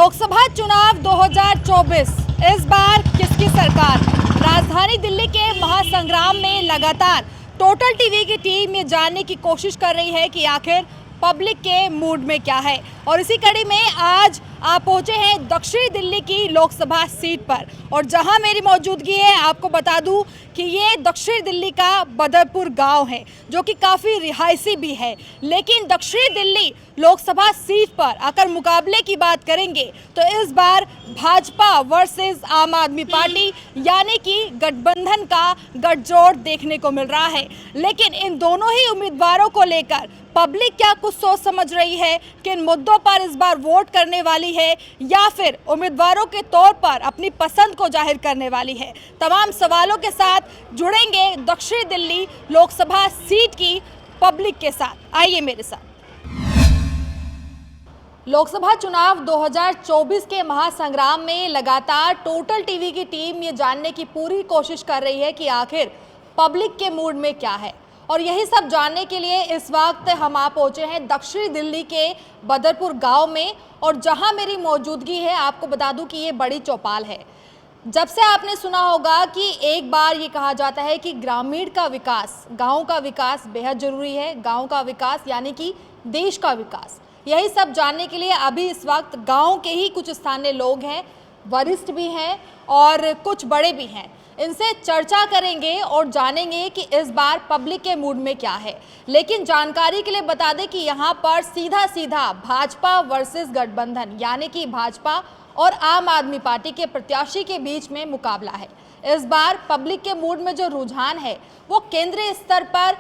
लोकसभा चुनाव 2024 इस बार किसकी सरकार? राजधानी दिल्ली के महासंग्राम में लगातार टोटल टीवी की टीम ये जानने की कोशिश कर रही है कि आखिर पब्लिक के मूड में क्या है। और इसी कड़ी में आज आप पहुंचे हैं दक्षिणी दिल्ली की लोकसभा सीट पर, और जहां मेरी मौजूदगी है आपको बता दूं कि ये दक्षिणी दिल्ली का बदरपुर गांव है, जो कि काफ़ी रिहायशी भी है। लेकिन दक्षिणी दिल्ली लोकसभा सीट पर अगर मुकाबले की बात करेंगे तो इस बार भाजपा वर्सेस आम आदमी पार्टी यानी कि गठबंधन का गठजोड़ देखने को मिल रहा है। लेकिन इन दोनों ही उम्मीदवारों को लेकर पब्लिक क्या कुछ सोच समझ रही है, किन मुद्दों पर इस बार वोट करने वाली है, या फिर उम्मीदवारों के तौर पर अपनी पसंद को जाहिर करने वाली है, तमाम सवालों के साथ जुड़ेंगे दक्षिणी दिल्ली लोकसभा सीट की पब्लिक के साथ। आइए मेरे साथ। लोकसभा चुनाव 2024 के महासंग्राम में लगातार टोटल टीवी की टीम ये जानने की पूरी कोशिश कर रही है कि आखिर पब्लिक के मूड में क्या है। और यही सब जानने के लिए इस वक्त हम आ पहुंचे हैं दक्षिणी दिल्ली के बदरपुर गांव में, और जहां मेरी मौजूदगी है आपको बता दूं कि ये बड़ी चौपाल है। जब से आपने सुना होगा कि एक बार ये कहा जाता है कि ग्रामीण का विकास, गांव का विकास बेहद ज़रूरी है। गांव का विकास यानी कि देश का विकास। यही सब जानने के लिए अभी इस वक्त गांव के ही कुछ स्थानीय लोग हैं, वरिष्ठ भी हैं और कुछ बड़े भी हैं। इनसे चर्चा करेंगे और जानेंगे कि इस बार पब्लिक के मूड में क्या है। लेकिन जानकारी के लिए बता दें कि यहाँ पर सीधा सीधा भाजपा वर्सेस गठबंधन यानी कि भाजपा और आम आदमी पार्टी के प्रत्याशी के बीच में मुकाबला है। इस बार पब्लिक के मूड में जो रुझान है वो केंद्रीय स्तर पर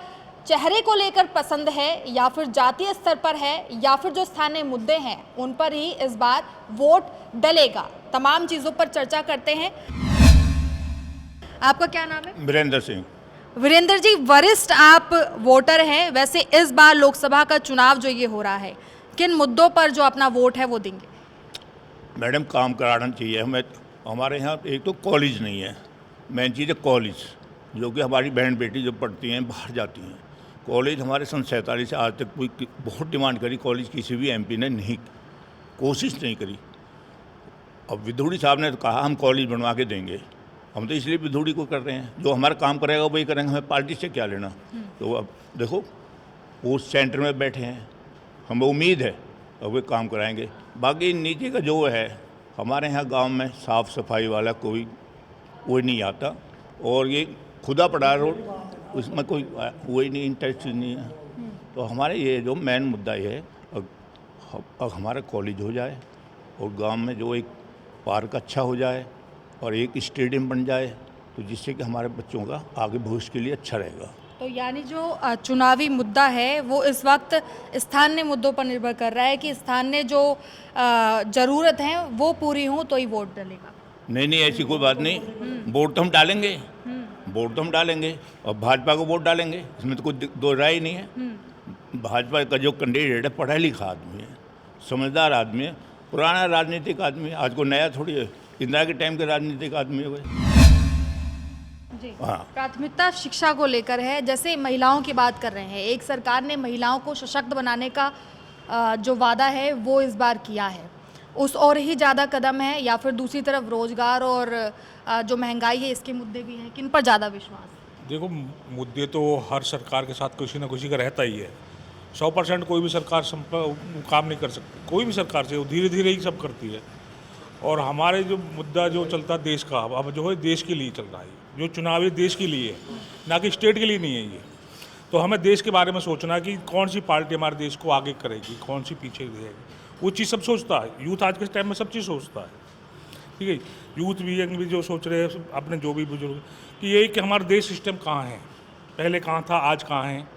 चेहरे को लेकर पसंद है, या फिर जातीय स्तर पर है, या फिर जो स्थानीय मुद्दे हैं उन पर ही इस बार वोट डलेगा। तमाम चीज़ों पर चर्चा करते हैं। आपका क्या नाम है? वीरेंद्र सिंह। वीरेंद्र जी, वरिष्ठ आप वोटर हैं। वैसे इस बार लोकसभा का चुनाव जो ये हो रहा है, किन मुद्दों पर जो अपना वोट है वो देंगे? मैडम, काम कराना चाहिए हमें। हमारे यहाँ एक तो कॉलेज नहीं है, मेन चीज़ है कॉलेज, जो कि हमारी बहन बेटी जो पढ़ती हैं बाहर जाती हैं। कॉलेज हमारे सन 47 से आज तक कोई बहुत डिमांड करी, कॉलेज किसी भी एमपी ने नहीं कोशिश नहीं करी। अब विधूड़ी साहब ने तो कहा हम कॉलेज बनवा के देंगे, हम तो इसलिए विधूड़ी को कर रहे हैं। जो हमारा काम करेगा वही करेंगे, हमें पार्टी से क्या लेना। तो अब देखो वो सेंटर में बैठे हैं, हमें उम्मीद है अब वे काम कराएंगे। बाकी नीचे का जो है, हमारे यहाँ गांव में साफ़ सफाई वाला कोई नहीं आता, और ये खुदा पड़ा रोड, उसमें कोई वही नहीं, इंटरेस्ट नहीं है। तो हमारे ये जो मेन मुद्दा ये है, अब हमारा कॉलेज हो जाए और गांव में जो एक पार्क अच्छा हो जाए और एक स्टेडियम बन जाए, तो जिससे कि हमारे बच्चों का आगे भविष्य के लिए अच्छा रहेगा। तो यानी जो चुनावी मुद्दा है वो इस वक्त स्थानीय मुद्दों पर निर्भर कर रहा है कि स्थानीय जो ज़रूरत है वो पूरी हो तो ही वोट डलेगा। नहीं, ऐसी कोई बात नहीं। वोट तो हम डालेंगे, वोट तो हम डालेंगे और भाजपा को वोट डालेंगे, इसमें तो कोई दो राय ही नहीं है। भाजपा का जो कैंडिडेट है पढ़ा लिखा आदमी है, समझदार आदमी है, पुराना राजनीतिक आदमी है, आज को नया थोड़ी है, इंदिरा के टाइम के राजनीतिक आदमी हो गए। हाँ। प्राथमिकता शिक्षा को लेकर है, जैसे महिलाओं की बात कर रहे हैं। एक सरकार ने महिलाओं को सशक्त बनाने का जो वादा है वो इस बार किया है, उस और ही ज़्यादा कदम है, या फिर दूसरी तरफ रोजगार और जो महंगाई है इसके मुद्दे भी हैं? किन पर ज़्यादा विश्वास? देखो, मुद्दे तो हर सरकार के साथ किसी ना किसी का रहता ही है। 100% कोई भी सरकार काम नहीं कर सकती, कोई भी सरकार से, वो धीरे धीरे ही सब करती है। और हमारे जो मुद्दा जो चलता है देश का, अब जो है देश के लिए चल रहा है, जो चुनाव है देश के लिए है, ना कि स्टेट के लिए नहीं है ये। तो हमें देश के बारे में सोचना कि कौन सी पार्टी हमारे देश को आगे करेगी, कौन सी पीछे रहेगी, वो चीज़ सब सोचता है। यूथ आज के टाइम में सब चीज़ सोचता है, ठीक है। यूथ भी, यंग भी जो सोच रहे हैं, अपने जो भी बुजुर्ग, कि यही कि हमारा देश सिस्टम कहाँ है, पहले कहाँ था, आज कहाँ है,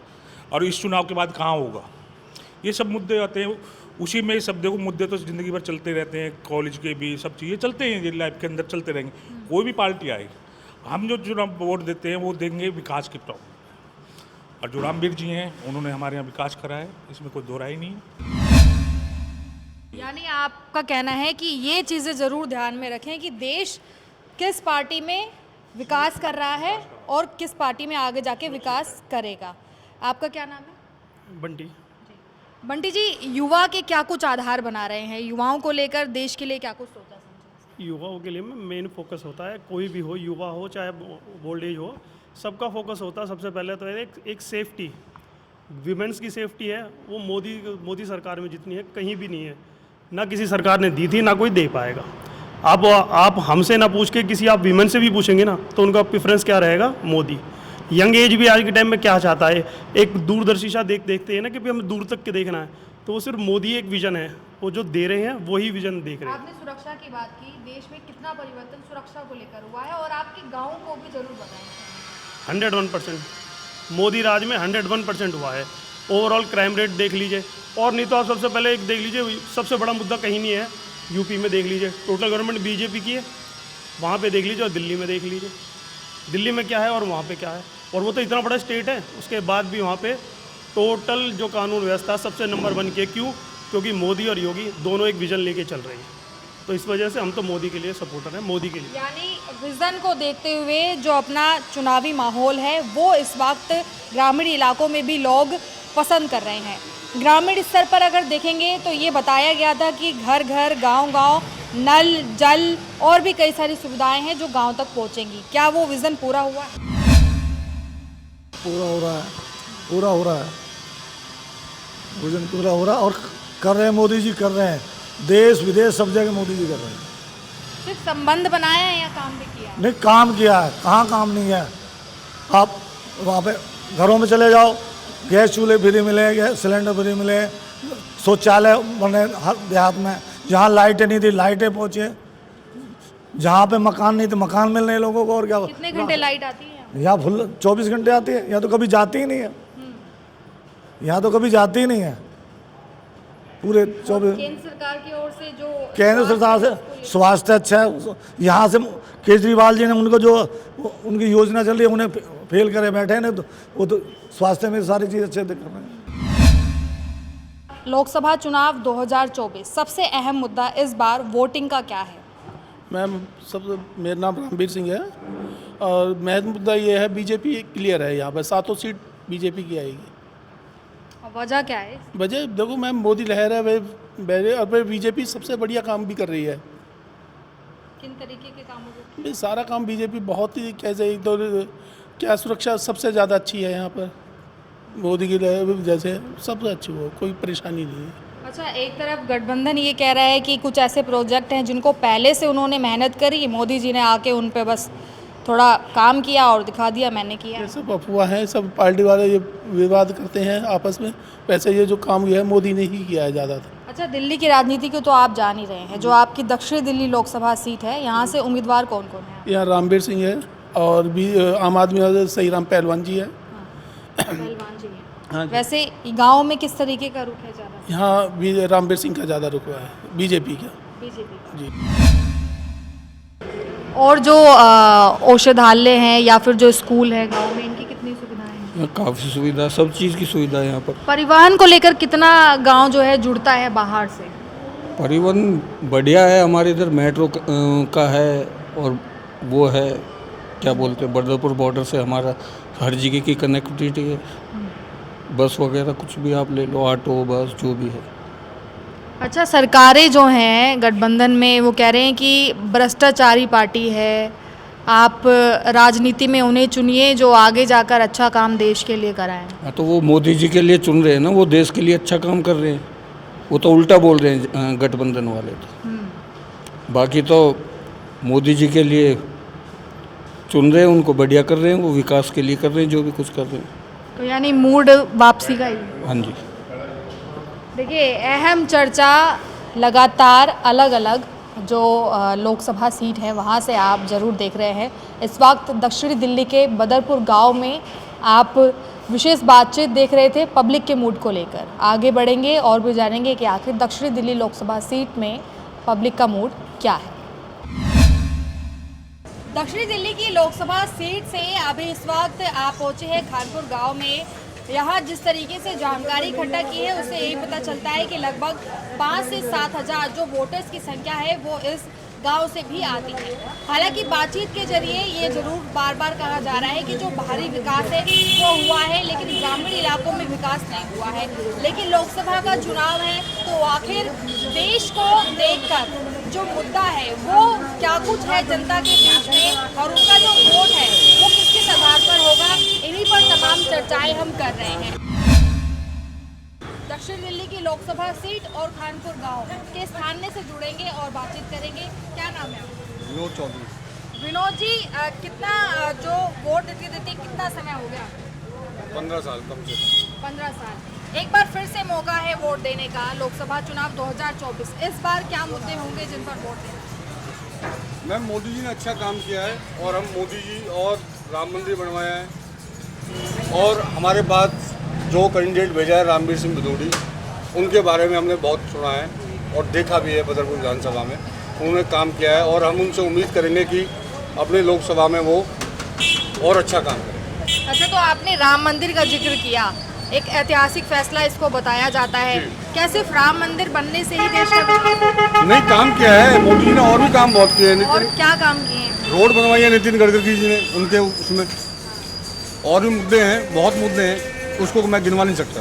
और इस चुनाव के बाद कहाँ होगा। ये सब मुद्दे आते हैं, उसी में सब। देखो, मुद्दे तो ज़िंदगी भर चलते रहते हैं, कॉलेज के भी सब चीज़ें चलते हैं, ये लाइफ के अंदर चलते रहेंगे। कोई भी पार्टी आए, हम जो चुनाव वोट देते हैं वो देंगे विकास के प्रॉब्लम। और जो रामवीर जी हैं उन्होंने हमारे यहाँ विकास करा है, इसमें कोई दो राय नहीं है। यानी आपका कहना है कि ये चीज़ें ज़रूर ध्यान में रखें कि देश किस पार्टी में विकास कर रहा है और किस पार्टी में आगे जाके विकास करेगा। आपका क्या नाम है? बंटी। बंटी जी, युवा के क्या कुछ आधार बना रहे हैं, युवाओं को लेकर देश के लिए क्या कुछ सोचा समझा? युवाओं के लिए मेन फोकस होता है, कोई भी हो, युवा हो चाहे ओल्ड एज हो, सबका फोकस होता है सबसे पहले तो एक सेफ्टी, विमेंस की सेफ्टी है। वो मोदी सरकार में जितनी है कहीं भी नहीं है, ना किसी सरकार ने दी थी ना कोई दे पाएगा। आप हमसे ना पूछ के किसी आप विमेन से भी पूछेंगे ना तो उनका प्रेफरेंस क्या रहेगा, मोदी। यंग एज भी आज के टाइम में क्या चाहता है, एक दूरदर्शिता देखते हैं ना कि हमें दूर तक के देखना है, तो वो सिर्फ मोदी एक विजन है, वो जो दे रहे हैं वही विजन देख रहे हैं। आपने सुरक्षा की बात की, देश में कितना परिवर्तन सुरक्षा को लेकर हुआ है और आपके गाँव को भी जरूर बताएं। 101% मोदी राज में 101% हुआ है। ओवरऑल क्राइम रेट देख लीजिए, और नहीं तो आप सबसे पहले एक देख लीजिए, सबसे बड़ा मुद्दा कहीं नहीं है, यूपी में देख लीजिए टोटल गवर्नमेंट बीजेपी की है, वहाँ पे देख लीजिए, और दिल्ली में देख लीजिए, दिल्ली में क्या है और वहाँ पे क्या है। और वो तो इतना बड़ा स्टेट है, उसके बाद भी वहाँ पे टोटल जो कानून व्यवस्था सबसे नंबर 1 की है। क्यों? क्योंकि मोदी और योगी दोनों एक विजन लेके चल रहे हैं, तो इस वजह से हम तो मोदी के लिए सपोर्टर हैं, मोदी के लिए। यानी विजन को देखते हुए जो अपना चुनावी माहौल है वो इस वक्त ग्रामीण इलाकों में भी लोग पसंद कर रहे हैं। ग्रामीण स्तर पर अगर देखेंगे तो ये बताया गया था कि घर घर गांव-गांव नल जल और भी कई सारी सुविधाएं हैं जो गांव तक पहुंचेंगी। क्या वो विजन पूरा हुआ है? पूरा हो रहा है, विजन पूरा हो रहा है, और कर रहे हैं, मोदी जी कर रहे हैं, देश विदेश सब जगह मोदी जी कर रहे हैं। सिर्फ संबंध बनाया है या काम भी किया है? नहीं, काम किया है, कहाँ काम नहीं है। आप वहाँ पे घरों में चले जाओ, गैस चूल्हे फ्री मिले, गैस सिलेंडर फ्री मिले, शौचालय बने हर देहात में, जहाँ लाइटें नहीं थी लाइटें पहुँचे, जहाँ पे मकान नहीं थे मकान मिल रहे लोगों को। और क्या, कितने घंटे लाइट आती है? यहाँ फुल 24 घंटे आती है, यहाँ तो कभी जाती ही नहीं है, यहाँ तो कभी जाती ही नहीं है पूरे 24। केंद्र सरकार की ओर से जो केंद्र सरकार से स्वास्थ्य अच्छा है, यहाँ से केजरीवाल जी ने उनको जो उनकी योजना चल रही है उन्हें फेल करे बैठे हैं, तो वो तो स्वास्थ्य में सारी चीज़ अच्छे कर रहे हैं। लोकसभा चुनाव 2024 सबसे अहम मुद्दा इस बार वोटिंग का क्या है? मैम मेरा नाम रणबीर सिंह है, और महत्व मुद्दा ये है बीजेपी क्लियर है, यहाँ पर 7 सीट बीजेपी की आएगी। वजह क्या है? वजह देखो मैम, मोदी लहर है वे और फिर बीजेपी सबसे बढ़िया काम भी कर रही है। किन तरीके के कामों को? भाई सारा काम बीजेपी बहुत ही कैसे, एक तो क्या सुरक्षा सबसे ज़्यादा अच्छी है यहाँ पर, मोदी की लहर जैसे सबसे अच्छी हो, कोई परेशानी नहीं है। अच्छा, एक तरफ गठबंधन ये कह रहा है कि कुछ ऐसे प्रोजेक्ट हैं जिनको पहले से उन्होंने मेहनत करी, मोदी जी ने आके उन पे बस थोड़ा काम किया और दिखा दिया मैंने किया। ये सब अफवाह हैं, सब पार्टी वाले ये विवाद करते हैं आपस में, वैसे ये जो काम किया है मोदी ने ही किया है ज़्यादातर। अच्छा, दिल्ली की राजनीति को तो आप जान ही रहे हैं, जो आपकी दक्षिण दिल्ली लोकसभा सीट है, यहाँ से उम्मीदवार कौन कौन है? यहाँ रणबीर सिंह है, और भी आम आदमी वाले सही राम पहलवान जी है। पहलवान जी हैं। हाँ जी। वैसे गांव में किस तरीके का रुख है ज़्यादा? यहाँ भी रणबीर सिंह का ज़्यादा रुख हुआ है, बीजेपी का। बीजेपी। जी। और जो औषधालय हैं या फिर जो स्कूल है गांव में, इनकी कितनी सुविधाएं हैं? यहाँ काफ़ी सुविधा, सब चीज़ की सुविधा है यहाँ पर। परिवहन को लेकर कितना गांव जो है जुड़ता है बाहर से? परिवहन बढ़िया है, हमारे इधर मेट्रो का है, और वो है क्या बोलते हैं, बर्दरपुर बॉर्डर से हमारा हर जगह की कनेक्टिविटी है, बस वगैरह कुछ भी आप ले लो, ऑटो बस जो भी है। अच्छा, सरकारें जो हैं गठबंधन में वो कह रहे हैं कि भ्रष्टाचारी पार्टी है, आप राजनीति में उन्हें चुनिए जो आगे जाकर अच्छा काम देश के लिए कराएं। हाँ, तो वो मोदी जी के लिए चुन रहे हैं ना, वो देश के लिए अच्छा काम कर रहे हैं, वो तो उल्टा बोल रहे हैं गठबंधन वाले तो। बाकी तो मोदी जी के लिए चुन रहे हैं, उनको बढ़िया कर रहे हैं, वो विकास के लिए कर रहे हैं जो भी कुछ कर रहे हैं। तो यानी मूड वापसी का ही। हाँ जी। देखिए, अहम चर्चा लगातार अलग अलग जो लोकसभा सीट है वहाँ से आप ज़रूर देख रहे हैं। इस वक्त दक्षिणी दिल्ली के बदरपुर गांव में आप विशेष बातचीत देख रहे थे पब्लिक के मूड को लेकर। आगे बढ़ेंगे और भी जानेंगे कि आखिर दक्षिणी दिल्ली लोकसभा सीट में पब्लिक का मूड क्या है। दक्षिणी दिल्ली की लोकसभा सीट से अभी इस वक्त आप पहुंचे हैं खानपुर गांव में। यहाँ जिस तरीके से जानकारी इकट्ठा की है उससे यही पता चलता है कि लगभग 5 से 7 हज़ार जो वोटर्स की संख्या है वो इस गांव से भी आती हैं। हालांकि बातचीत के जरिए ये जरूर बार बार कहा जा रहा है कि जो बाहरी विकास है वो हुआ है, लेकिन ग्रामीण इलाकों में विकास नहीं हुआ है। लेकिन लोकसभा का चुनाव है, तो आखिर देश को देखकर जो मुद्दा है वो क्या कुछ है जनता के बीच में, और उनका जो वोट है वो किस किस आधार पर होगा, इन्हीं पर तमाम चर्चाएं हम कर रहे हैं। दक्षिण दिल्ली की लोकसभा सीट और खानपुर गांव के स्थानीय से जुड़ेंगे और बातचीत करेंगे। क्या नाम है आपका? विनोद चौधरी। विनोद जी, कितना जो वोट देते कितना समय हो गया? 15 साल कम से कम। 15 साल। एक बार फिर से मौका है वोट देने का, लोकसभा चुनाव 2024। इस बार क्या मुद्दे होंगे जिन पर वोट देना? मैम, मोदी जी ने अच्छा काम किया है और हम मोदी जी और राम मंदिर बनवाया है, और हमारे पास जो कैंडिडेट भेजा है रामवीर सिंह भदौड़ी, उनके बारे में हमने बहुत सुना है और देखा भी है बदरपुर विधानसभा में। उन्होंने काम किया है और हम उनसे उम्मीद करेंगे कि अपने लोकसभा में वो और अच्छा काम करें। अच्छा, तो आपने राम मंदिर का जिक्र किया, एक ऐतिहासिक फैसला इसको बताया जाता है। क्या सिर्फ राम मंदिर बनने से ही देश का विकास? नहीं, काम किया है मोदी जी ने, और भी काम बहुत किए हैं। और क्या काम किए हैं? रोड बनवाई है नितिन गडकरी जी ने, उनके उसमें और भी मुद्दे हैं, बहुत मुद्दे हैं, उसको मैं गिनवा नहीं सकता।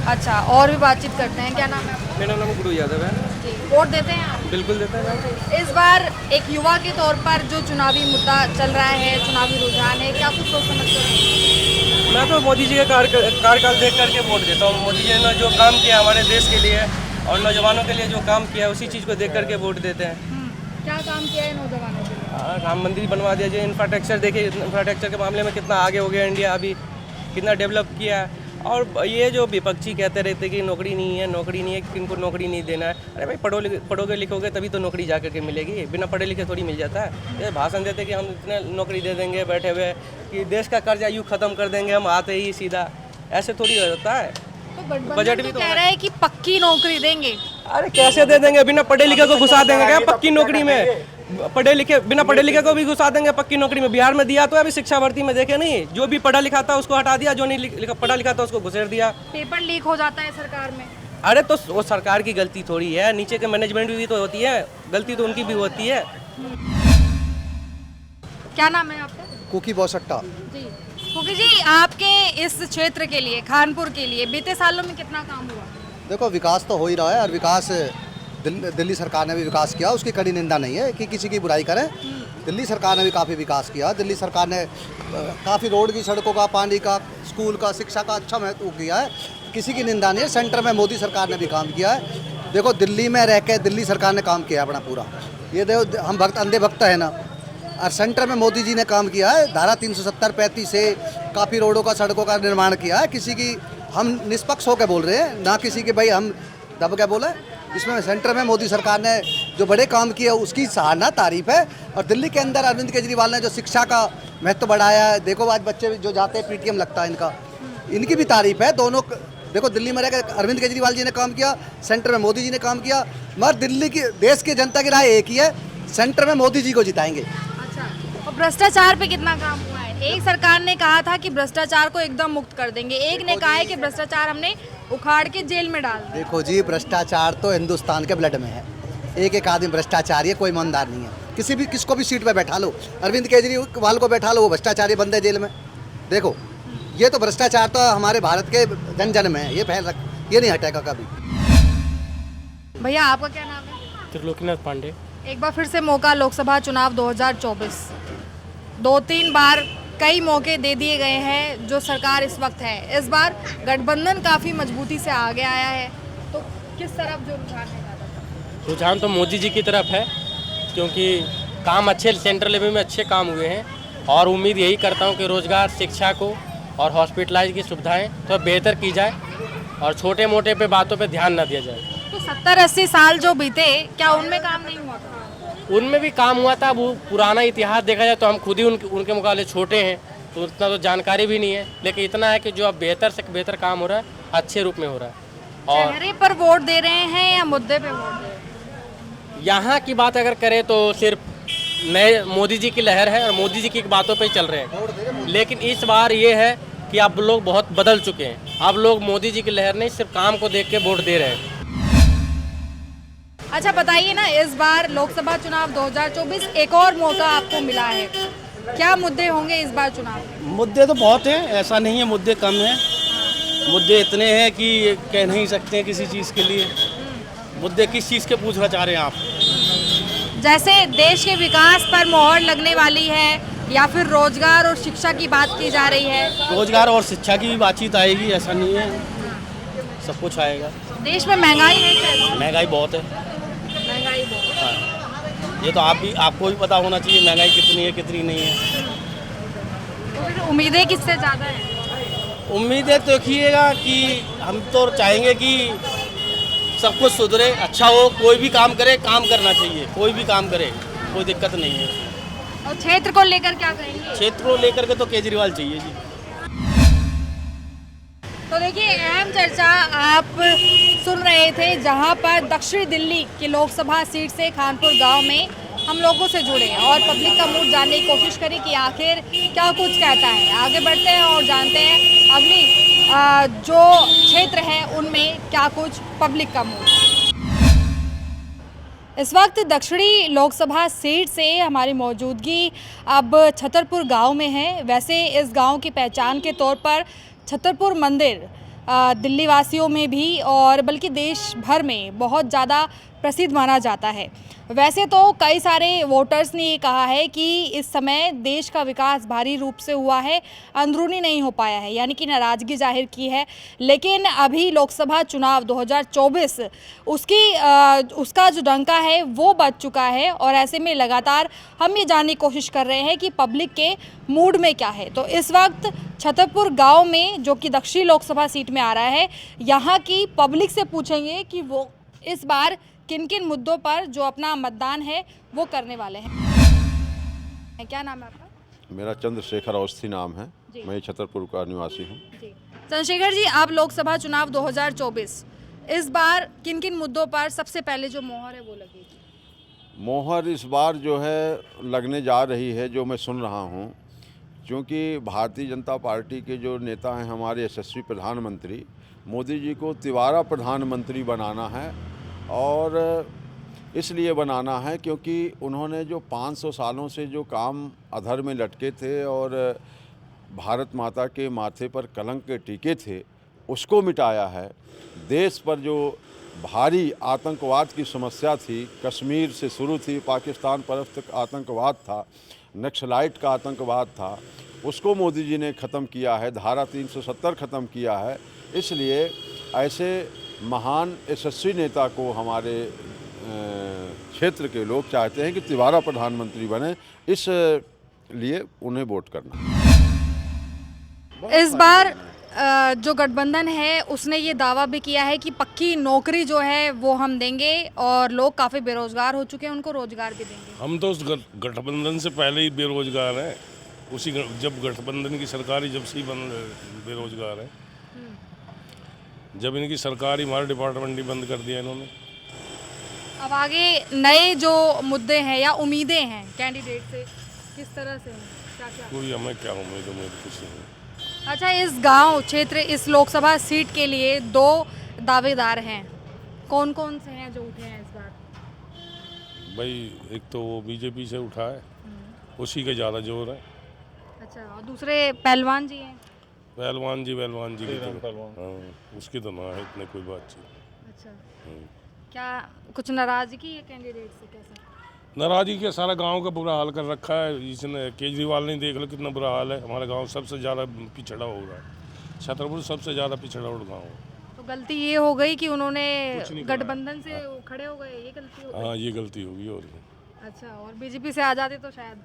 अच्छा, और भी बातचीत करते हैं। क्या नाम है आपका? मेरा नाम गुरु यादव है। जी, वोट देते हैं आप? बिल्कुल देते हैं। इस बार एक युवा के तौर पर जो चुनावी मुद्दा चल रहा है, चुनावी रुझान है, क्या कुछ सोच समझते हैं? मैं तो मोदी जी के कार्यकाल देख करके वोट देता हूँ। मोदी जी ने जो काम किया हमारे देश के लिए और नौजवानों के लिए जो काम किया, उसी चीज़ को देख करके वोट देते हैं। क्या काम किया है नौजवानों के लिए? राम मंदिर बनवा दिया, जो इंफ्रास्ट्रक्चर देखिए, इंफ्रास्ट्रक्चर के मामले में कितना आगे हो गया इंडिया, अभी कितना डेवलप किया है। और ये जो विपक्षी कहते रहते कि नौकरी नहीं है, नौकरी नहीं है, किनको नौकरी नहीं देना है। अरे भाई, पढ़ोगे लिखोगे तभी तो नौकरी जा करके मिलेगी, बिना पढ़े लिखे थोड़ी मिल जाता है। ये भाषण देते कि हम इतने नौकरी दे देंगे बैठे हुए, कि देश का कर्जा यूँ ख़त्म कर देंगे हम आते ही सीधा, ऐसे थोड़ी होता है। तो बजट भी तो कह रहा है कि पक्की नौकरी देंगे। अरे कैसे दे देंगे? बिना पढ़े लिखे को घुसा देंगे क्या पक्की नौकरी में? बिना पढ़े लिखे को भी घुसा देंगे पक्की नौकरी में। बिहार में दिया तो अभी शिक्षा भर्ती में देखे नहीं, जो भी पढ़ा लिखा था उसको हटा दिया, जो नहीं पढ़ा लिखा था उसको घुसेड़ दिया। पेपर लीक हो जाता है सरकार में। अरे तो वो सरकार की गलती थोड़ी है, नीचे के मैनेजमेंट भी तो होती है, गलती तो उनकी भी होती है। क्या नाम है आपका? कुकी बौसट्टा। जी, कुकी जी, आपके इस क्षेत्र के लिए, खानपुर के लिए बीते सालों में कितना काम हुआ? देखो, विकास तो हो ही रहा है, और विकास दिल्ली सरकार ने भी विकास किया, उसकी कड़ी निंदा नहीं है कि किसी की बुराई करें। दिल्ली सरकार ने भी काफ़ी विकास किया। दिल्ली सरकार ने काफ़ी रोड की, सड़कों का, पानी का, स्कूल का, शिक्षा का अच्छा महत्व किया है, किसी की निंदा नहीं है। सेंटर में मोदी सरकार ने भी काम किया है। देखो, दिल्ली में रह के दिल्ली सरकार ने काम किया अपना पूरा। ये देखो, हम अंधे भक्त है ना, और सेंटर में मोदी जी ने काम किया है। धारा 370-35 से काफ़ी रोडों का, सड़कों का निर्माण किया है। किसी की हम निष्पक्ष होकर बोल रहे हैं, ना किसी के भाई हम दब क्या बोला। इसमें सेंटर में मोदी सरकार ने जो बड़े काम किए उसकी सराहना, तारीफ है। और दिल्ली के अंदर अरविंद केजरीवाल ने जो शिक्षा का महत्व बढ़ाया है, देखो आज बच्चे जो जाते हैं पीटीएम लगता है इनका, इनकी भी तारीफ है। दोनों देखो, दिल्ली में रहकर अरविंद केजरीवाल जी ने काम किया, सेंटर में मोदी जी ने काम किया। मगर दिल्ली की, देश की जनता की राय एक ही है, सेंटर में मोदी जी को जिताएंगे। अच्छा, और भ्रष्टाचार पे कितना काम हुआ है? एक सरकार ने कहा था कि भ्रष्टाचार को एकदम मुक्त कर देंगे, एक ने कहा है कि भ्रष्टाचार हमने उखाड़ के जेल में डाल दिया। देखो जी, भ्रष्टाचार तो हिंदुस्तान के ब्लड में है। एक आदमी भ्रष्टाचारी है, कोई ईमानदार नहीं है। किसको भी सीट पे बैठा लो, अरविंद केजरीवाल को बैठा लो, वो भ्रष्टाचारी बंद है जेल में। देखो, ये तो भ्रष्टाचार तो हमारे भारत के जन जन में है, ये नहीं हटेगा कभी। भैया, आपका क्या नाम है? त्रिलोकीनाथ पांडे। एक बार फिर से मौका, लोकसभा चुनाव 2024। 2-3 बार कई मौके दे दिए गए हैं जो सरकार इस वक्त है। इस बार गठबंधन काफ़ी मजबूती से आगे आया है, तो किस तरफ जो रुझान है ज़्यादातर? रुझान तो मोदी जी की तरफ है, क्योंकि काम अच्छे, सेंट्रल लेवल में अच्छे काम हुए हैं। और उम्मीद यही करता हूं कि रोज़गार, शिक्षा को और हॉस्पिटलाइज की सुविधाएं तो बेहतर की जाए और छोटे मोटे पे बातों पे ध्यान न दिया जाए। तो 70-80 साल जो बीते, क्या उनमें काम नहीं हुआ था? उनमें भी काम हुआ था। वो पुराना इतिहास देखा जाए तो हम खुद ही उनके मुकाबले छोटे हैं, तो उतना तो जानकारी भी नहीं है। लेकिन इतना है कि जो अब बेहतर से बेहतर काम हो रहा है, अच्छे रूप में हो रहा है। और चेहरे पर वोट दे रहे हैं या मुद्दे पे वोट दे रहे हैं? यहाँ की बात अगर करें तो सिर्फ नए मोदी जी की लहर है और मोदी जी की बातों पे ही चल रहे हैं। लेकिन इस बार ये है कि अब लोग बहुत बदल चुके हैं। अब लोग मोदी जी की लहर नहीं, सिर्फ काम को देख के वोट दे रहे हैं। अच्छा बताइए ना, इस बार लोकसभा चुनाव 2024 एक और मौका आपको मिला है, क्या मुद्दे होंगे इस बार चुनाव में? मुद्दे तो बहुत हैं, ऐसा नहीं है मुद्दे कम हैं। मुद्दे इतने हैं कि कह नहीं सकते हैं किसी चीज़ के लिए। मुद्दे किस चीज़ के पूछना चाह रहे हैं आप? जैसे देश के विकास पर मोहर लगने वाली है, या फिर रोजगार और शिक्षा की बात की जा रही है? रोजगार और शिक्षा की भी बातचीत आएगी, ऐसा नहीं है, सब कुछ आएगा। देश में महंगाई है क्या? महंगाई बहुत है। महंगाई बहुत। हाँ, ये तो आपको भी पता होना चाहिए महंगाई कितनी है कितनी नहीं है। तो फिर उम्मीदें किससे ज़्यादा हैं? उम्मीदें तो देखिएगा कि हम तो चाहेंगे कि सब कुछ सुधरे, अच्छा हो, कोई भी काम करे, काम करना चाहिए, कोई भी काम करे, कोई दिक्कत नहीं है। और क्षेत्र को लेकर क्या कहेंगे? क्षेत्र को लेकर के तो केजरीवाल चाहिए जी। तो देखिए, अहम चर्चा आप सुन रहे थे, जहां पर दक्षिण दिल्ली की लोकसभा सीट से खानपुर गांव में हम लोगों से जुड़े और पब्लिक का मूड जानने की कोशिश करें कि आखिर क्या कुछ कहता है। आगे बढ़ते हैं और जानते हैं अगली जो क्षेत्र है उनमें क्या कुछ पब्लिक का मूड। इस वक्त दक्षिणी लोकसभा सीट से हमारी मौजूदगी अब छतरपुर गांव में है। वैसे इस गांव की पहचान के तौर पर छतरपुर मंदिर दिल्ली वासियों में भी और बल्कि देश भर में बहुत ज़्यादा प्रसिद्ध माना जाता है। वैसे तो कई सारे वोटर्स ने ये कहा है कि इस समय देश का विकास भारी रूप से हुआ है, अंदरूनी नहीं हो पाया है, यानी कि नाराज़गी जाहिर की है। लेकिन अभी लोकसभा चुनाव 2024 उसका जो डंका है वो बज चुका है और ऐसे में लगातार हम ये जानने की कोशिश कर रहे हैं कि पब्लिक के मूड में क्या है। तो इस वक्त छतरपुर गांव में, जो कि दक्षिणी लोकसभा सीट में आ रहा है, यहाँ की पब्लिक से पूछेंगे कि वो इस बार किन किन मुद्दों पर जो अपना मतदान है वो करने वाले हैं। क्या नाम है आपका? मेरा चंद्रशेखर अवस्थी नाम है, मैं छतरपुर का निवासी हूँ। चंद्रशेखर जी, आप लोकसभा चुनाव 2024 इस बार किन किन मुद्दों पर सबसे पहले जो मोहर है वो लगेगी? मोहर इस बार जो है लगने जा रही है, जो मैं सुन रहा हूँ, क्योंकि भारतीय जनता पार्टी के जो नेता हैं हमारे यशस्वी प्रधानमंत्री मोदी जी को तिवारा प्रधानमंत्री बनाना है। और इसलिए बनाना है क्योंकि उन्होंने जो 500 सालों से जो काम अधर में लटके थे और भारत माता के माथे पर कलंक के टीके थे, उसको मिटाया है। देश पर जो भारी आतंकवाद की समस्या थी, कश्मीर से शुरू थी, पाकिस्तान परस्त आतंकवाद था, नक्सलाइट का आतंकवाद था, उसको मोदी जी ने ख़त्म किया है, धारा 370 ख़त्म किया है। इसलिए ऐसे महान यशस्वी नेता को हमारे क्षेत्र के लोग चाहते हैं कि तिवारा प्रधानमंत्री बने, इस लिए उन्हें वोट करना। इस बार जो गठबंधन है उसने ये दावा भी किया है कि पक्की नौकरी जो है वो हम देंगे और लोग काफ़ी बेरोजगार हो चुके हैं, उनको रोजगार भी देंगे। हम तो उस गठबंधन से पहले ही बेरोजगार हैं, उसी जब गठबंधन की सरकार ही जब से ही बेरोजगार है। जब इनकी सरकार ही हमारे डिपार्टमेंट ही बंद कर दिया इन्होंने। अब आगे नए जो मुद्दे हैं या उम्मीदें हैं कैंडिडेट से, किस तरह से हैं, क्या क्या? कोई हमें क्या उम्मीद कुछ नहीं। अच्छा, इस गांव क्षेत्र, इस लोकसभा सीट के लिए 2 दावेदार हैं, कौन कौन से हैं जो उठे हैं इस बार? भाई एक तो वो बीजेपी से उठा है, उसी का ज़्यादा जोर है। अच्छा, और दूसरे पहलवान जी हैं? पहलवान जी की तो उसकी तो ना है इतने कोई बातचीत। अच्छा, क्या कुछ नाराजगी है कैंडिडेट से? कैसे नाराजगी का सारा गांव का बुरा हाल कर रखा है इसने। केजरीवाल ने देख लो कितना बुरा हाल है, हमारा गांव सबसे ज़्यादा पिछड़ा हो रहा है, छतरपुर सबसे ज़्यादा पिछड़ा हुआ गाँव है। तो गलती ये हो गई कि उन्होंने गठबंधन से खड़े हो गए, ये गलती हो गई? हाँ, ये गलती होगी। और अच्छा, और बीजेपी से आ जाते तो शायद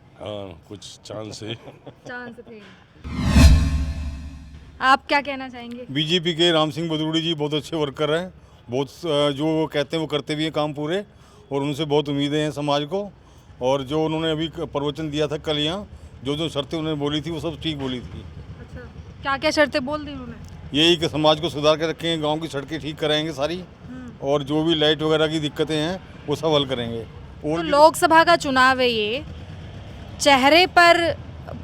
कुछ चांस है। चांस थे। आप क्या कहना चाहेंगे? बीजेपी के राम सिंह भदौड़ी जी बहुत अच्छे वर्कर हैं, बहुत जो वो कहते हैं वो करते भी हैं काम पूरे, और उनसे बहुत उम्मीदें हैं समाज को। और जो उन्होंने अभी प्रवचन दिया था कल यहाँ, जो शर्तें उन्होंने बोली थी वो सब ठीक बोली थी। अच्छा, क्या क्या शर्तें बोल दी उन्होंने? यही कि समाज को सुधार के रखेंगे, गांव की सड़कें ठीक कराएंगे सारी, और जो भी लाइट वगैरह की दिक्कतें हैं वो सब हल करेंगे। तो लोकसभा का चुनाव है, ये चेहरे पर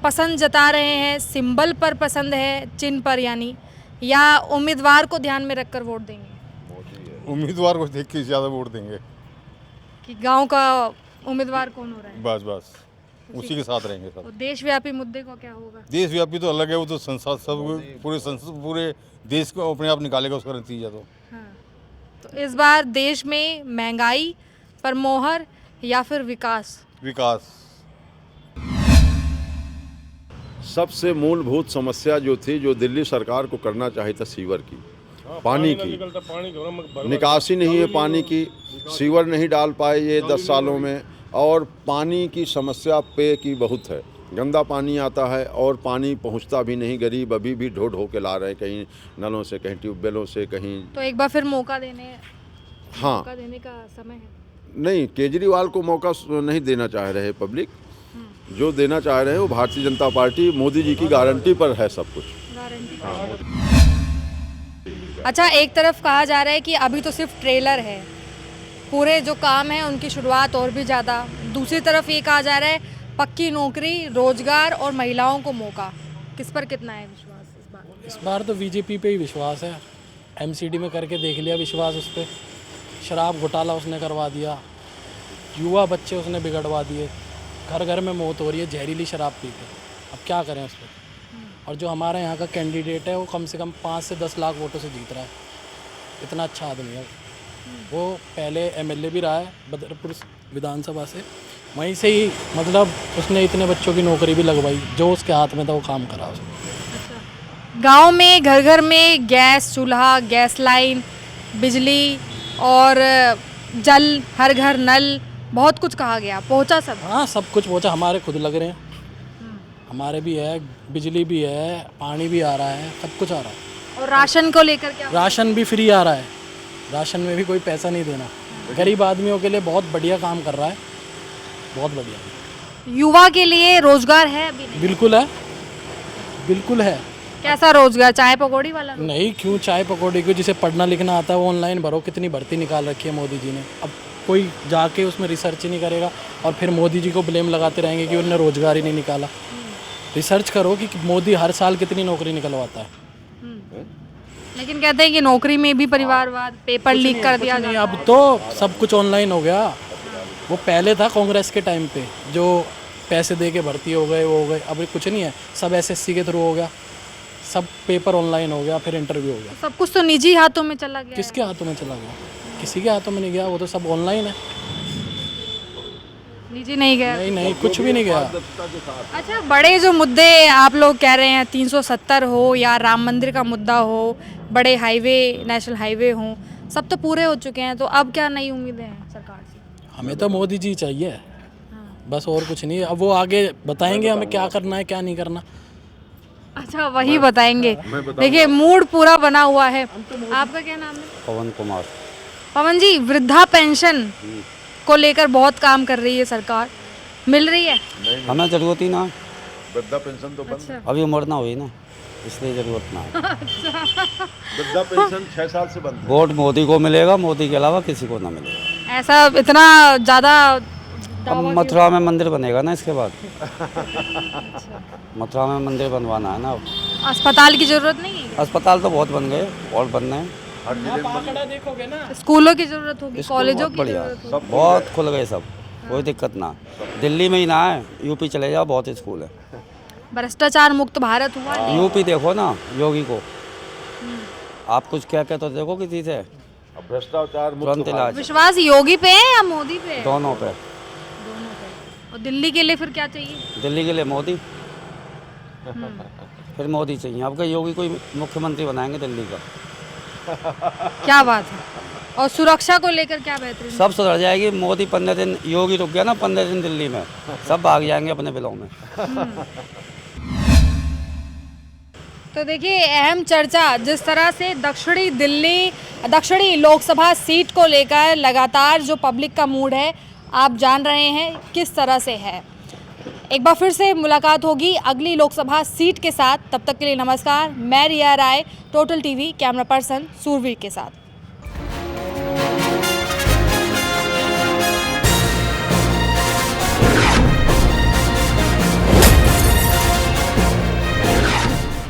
पसंद जता रहे हैं, सिंबल पर पसंद है, चिन्ह पर यानी, या उम्मीदवार को ध्यान में रखकर वोट देंगे? उम्मीदवार को देख के ज़्यादा वोट देंगे। कि गांव का उम्मीदवार कौन हो रहा है? बस बस उसी के साथ रहेंगे और सब। देशव्यापी मुद्दे को क्या होगा? देशव्यापी तो अलग है, वो तो संसद सब पूरे देश को अपने आप निकालेगा उसका नतीजा तो। हाँ। तो इस बार देश में महंगाई पर मोहर या फिर विकास? विकास। सबसे मूलभूत समस्या जो थी, जो दिल्ली सरकार को करना चाहिए था, सीवर की, पानी की निकासी नहीं है, पानी की सीवर नहीं डाल पाए ये 10 सालों में। और पानी की समस्या पेय की बहुत है, गंदा पानी आता है और पानी पहुंचता भी नहीं। गरीब अभी भी ढो ढो के ला रहे हैं, कहीं नलों से, कहीं ट्यूबवेलों से, कहीं। तो एक बार फिर मौका देने का समय है। नहीं, केजरीवाल को मौका नहीं देना चाह रहे पब्लिक। जो देना चाह रहे हैं वो भारतीय जनता पार्टी, मोदी जी की गारंटी पर है सब कुछ। अच्छा, एक तरफ कहा जा रहा है कि अभी तो सिर्फ ट्रेलर है, पूरे जो काम है उनकी शुरुआत और भी ज़्यादा। दूसरी तरफ ये कहा जा रहा है पक्की नौकरी, रोजगार और महिलाओं को मौका। किस पर कितना है विश्वास इस बार? इस बार तो बीजेपी पे ही विश्वास है। एमसीडी में करके देख लिया विश्वास उस पर। शराब घोटाला उसने करवा दिया, युवा बच्चे उसने बिगड़वा दिए, घर घर में मौत हो रही है जहरीली शराब पी के। अब क्या करें उस पर? और जो हमारे यहाँ का कैंडिडेट है वो कम से कम 5 से 10 लाख वोटों से जीत रहा है। इतना अच्छा आदमी है वो। पहले एमएलए भी रहा है बदरपुर विधानसभा से, वहीं से ही मतलब उसने इतने बच्चों की नौकरी भी लगवाई, जो उसके हाथ में था वो काम करा उसने। गांव में घर घर में गैस चूल्हा, गैस लाइन, बिजली और जल, हर घर नल, बहुत कुछ कहा गया, पहुंचा सब? हाँ, सब कुछ पहुंचा। हमारे खुद लग रहे हैं, हमारे भी है, बिजली भी है, पानी भी आ रहा है, सब कुछ आ रहा है। और राशन को लेकर क्या? राशन भी फ्री आ रहा है, राशन में भी कोई पैसा नहीं देना। गरीब आदमियों के लिए बहुत बढ़िया काम कर रहा है, बहुत बढ़िया। युवा के लिए रोजगार है अभी? नहीं। बिल्कुल है, बिल्कुल है। कैसा रोजगार? चाय पकौड़ी वाला? नहीं, क्यों चाय पकौड़ी को, जिसे पढ़ना लिखना आता है वो ऑनलाइन भरो। कितनी भर्ती निकाल रखी है मोदी जी ने। अब कोई जाके उसमें रिसर्च ही नहीं करेगा और फिर मोदी जी को ब्लेम लगाते रहेंगे कि उन्होंने रोजगार ही नहीं निकाला। रिसर्च करो कि मोदी हर साल कितनी नौकरी निकलवाता है। लेकिन कहते हैं कि नौकरी में भी परिवारवाद, पेपर लीक कर दिया जाता है। अब तो सब कुछ ऑनलाइन हो गया। वो पहले था कांग्रेस के टाइम पे, जो पैसे दे के भर्ती हो गए, वो हो गए। अभी कुछ नहीं है, सब एसएससी के थ्रू हो गया, सब पेपर ऑनलाइन हो गया, फिर इंटरव्यू हो गया। सब कुछ तो निजी हाथों में चला गया। किसके हाथों में चला गया? किसी के हाथों में नहीं गया, वो तो सब ऑनलाइन है। निजी नहीं गया? नहीं, कुछ भी नहीं गया। अच्छा, बड़े जो मुद्दे आप लोग कह रहे हैं, 370 हो या राम मंदिर का मुद्दा हो, बड़े हाईवे, नेशनल हाईवे हो, सब तो पूरे हो चुके हैं। तो अब क्या नई उम्मीदें हैं सरकार से? हमें तो मोदी जी चाहिए, बस, और कुछ नहीं। अब वो आगे बताएंगे हमें क्या करना है, क्या नहीं करना। अच्छा, वही बताएंगे। देखिए, मूड पूरा बना हुआ है। आपका क्या नाम है? पवन कुमार। पवन जी, वृद्धा पेंशन को लेकर बहुत काम कर रही है सरकार, मिल रही है? हमें जरूरत ही ना। वृद्धा पेंशन तो बंद है। अभी उम्र ना हुई ना, इसलिए जरूरत ना है। वृद्धा पेंशन 6 साल से बंद है। वोट मोदी को मिलेगा, मोदी के अलावा किसी को ना मिलेगा। ऐसा इतना ज़्यादा? अब मथुरा में मंदिर बनेगा ना इसके बाद। मथुरा में मंदिर बनवाना है ना। अब अस्पताल की जरूरत नहीं है? अस्पताल तो बहुत बन गए और बनने हैं। देखोगे ना, स्कूलों की जरूरत होगी, कॉलेजों की बढ़िया, जरूरत होगी। सब बहुत खुल गए सब, कोई दिक्कत ना। दिल्ली में ही ना है, यूपी चले जाओ, बहुत स्कूल है। भ्रष्टाचार मुक्त भारत हुआ नहीं? यूपी देखो ना, योगी को आप कुछ क्या कहते हो, देखो किसी से भ्रष्टाचार तुरंत इलाज। विश्वास योगी पे है या मोदी पे? दोनों पे। और दिल्ली के लिए फिर क्या चाहिए? दिल्ली के लिए मोदी, फिर मोदी चाहिए। अब योगी कोई मुख्यमंत्री बनाएंगे दिल्ली का। क्या बात है। और सुरक्षा को लेकर क्या बेहतरीन? सब सुधर जाएगी। मोदी 15 दिन, योगी रुक गया ना 15 दिन दिल्ली में, सब भाग जाएंगे अपने बिलों में। तो देखिए, अहम चर्चा जिस तरह से दक्षिणी लोकसभा सीट को लेकर लगातार जो पब्लिक का मूड है, आप जान रहे हैं किस तरह से है। एक बार फिर से मुलाकात होगी अगली लोकसभा सीट के साथ। तब तक के लिए नमस्कार। मैं रिया राय, टोटल टीवी कैमरा पर्सन सूरवीर के साथ।